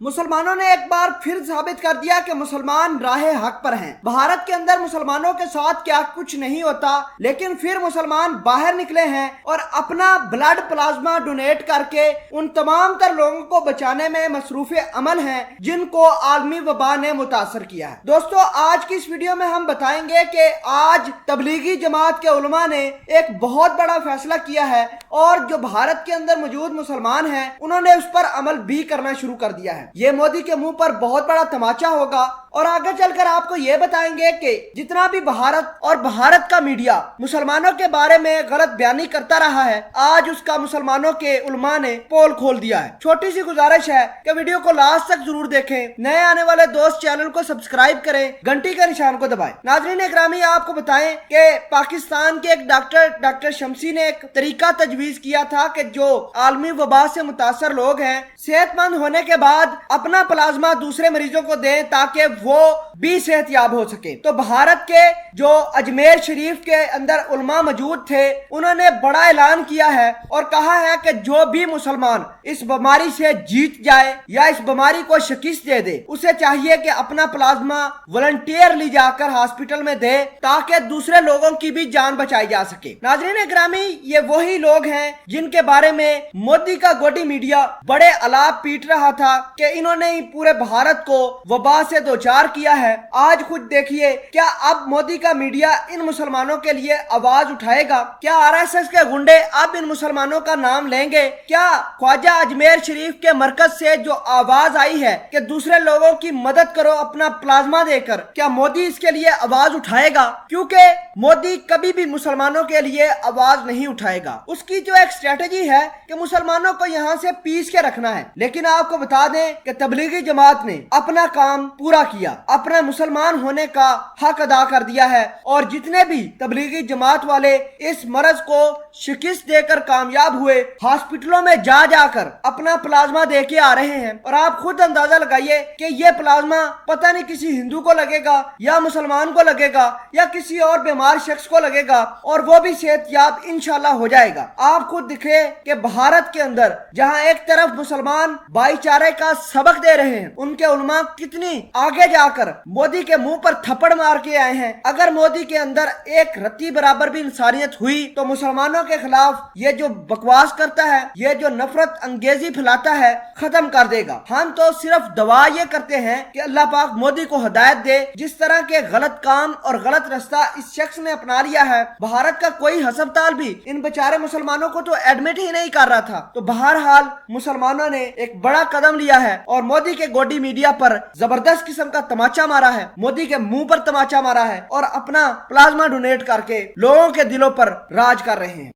मुसलमानों ने एक बार फिर साबित कर दिया कि मुसलमान राहे हक पर हैं। भारत के अंदर मुसलमानों के साथ क्या कुछ नहीं होता, लेकिन फिर मुसलमान बाहर निकले हैं और अपना ब्लड प्लाज्मा डोनेट करके उन तमाम तर लोगों को बचाने में मसरूफ अमल हैं जिनको आलमी वबा ने मुतासर किया है। दोस्तों, आज की इस वीडियो में हम बताएंगे कि आज तबलीगी जमात के उलमा ने एक बहुत बड़ा फैसला किया है और जो भारत के अंदर मौजूद मुसलमान हैं उन्होंने उस पर अमल भी करना शुरू कर दिया है। ये मोदी के मुंह पर बहुत बड़ा तमाचा होगा और आगे चलकर आपको ये बताएंगे कि जितना भी भारत और भारत का मीडिया मुसलमानों के बारे में गलत बयानी करता रहा है, आज उसका मुसलमानों के उलमा ने पोल खोल दिया है। छोटी सी गुजारिश है कि वीडियो को लास्ट तक जरूर देखें। नए आने वाले दोस्त चैनल को सब्सक्राइब करें, घंटी के निशान को दबाएं। नाज़रीन इकरामी, आपको बताएं कि पाकिस्तान के एक डॉक्टर शमसी ने एक तरीका तजवीज किया था कि जो आलमी वबा से मुतासर लोग हैं सेहतमंद होने के बाद अपना प्लाज्मा दूसरे मरीजों को दें ताकि वो भी सेहतयाब हो सके। तो भारत के जो अजमेर शरीफ के अंदर उलमा मौजूद थे उन्होंने बड़ा ऐलान किया है और कहा है कि जो भी मुसलमान इस बीमारी से जीत जाए या इस बीमारी को शिकस्त दे दे, उसे चाहिए कि अपना प्लाज्मा वॉलंटियरली जाकर हॉस्पिटल में दे ताकि दूसरे लोगों की भी जान बचाई जा सके। नाज़रीन ग्रामी, ये वही लोग हैं जिनके बारे में मोदी का गोदी मीडिया बड़े अलाप पीट रहा था कि इन्होंने ही पूरे भारत को वबा से दोचार किया है। आज खुद देखिए, क्या अब मोदी का मीडिया इन मुसलमानों के लिए आवाज उठाएगा? क्या आरएसएस के गुंडे अब इन मुसलमानों का नाम लेंगे? क्या ख्वाजा अजमेर शरीफ के मरकज से जो आवाज आई है कि दूसरे लोगों की मदद करो अपना प्लाज्मा देकर, क्या मोदी इसके लिए आवाज उठाएगा? क्योंकि मोदी कभी भी मुसलमानों के लिए आवाज नहीं उठाएगा। उसकी जो एक स्ट्रेटेजी है कि मुसलमानों को यहाँ से पीस के रखना है। लेकिन आपको बता दें कि तबलीगी जमात ने अपना काम पूरा किया, अपना मुसलमान होने का हक अदा कर दिया है और जितने भी तबलीगी जमात वाले इस मर्ज को शिकस्त देकर कामयाब हुए, हॉस्पिटलों में जा जाकर अपना प्लाज्मा दे के आ रहे हैं। और आप खुद अंदाजा लगाइए कि ये प्लाज्मा पता नहीं किसी हिंदू को लगेगा या मुसलमान को लगेगा या किसी और बीमार शख्स को लगेगा और वो भी सेहतयाब इंशाल्लाह हो जाएगा। आप खुद दिखे कि भारत के अंदर जहां एक तरफ मुसलमान भाईचारे का सबक दे रहे हैं, उनके उलमा कितनी आगे जाकर मोदी के मुंह पर थप्पड़ मार के आए हैं। अगर मोदी के अंदर एक रत्ती बराबर भी इंसानियत हुई तो मुसलमानों के खिलाफ ये जो बकवास करता है, ये जो नफरत अंगेजी फैलाता है, खत्म कर देगा। हम तो सिर्फ दुआ ये करते हैं कि अल्लाह पाक मोदी को हिदायत दे। जिस तरह के गलत काम और गलत रास्ता इस शख्स ने अपना लिया है, भारत का कोई अस्पताल भी इन बेचारे मुसलमानों को तो एडमिट ही नहीं कर रहा था। तो बहरहाल मुसलमानों ने एक बड़ा कदम लिया है और मोदी के गोदी मीडिया पर जबरदस्त किस्म का तमाचा मारा है, मोदी के मुंह पर तमाचा मारा है और अपना प्लाज्मा डोनेट करके लोगों के दिलों पर राज कर रहे हैं।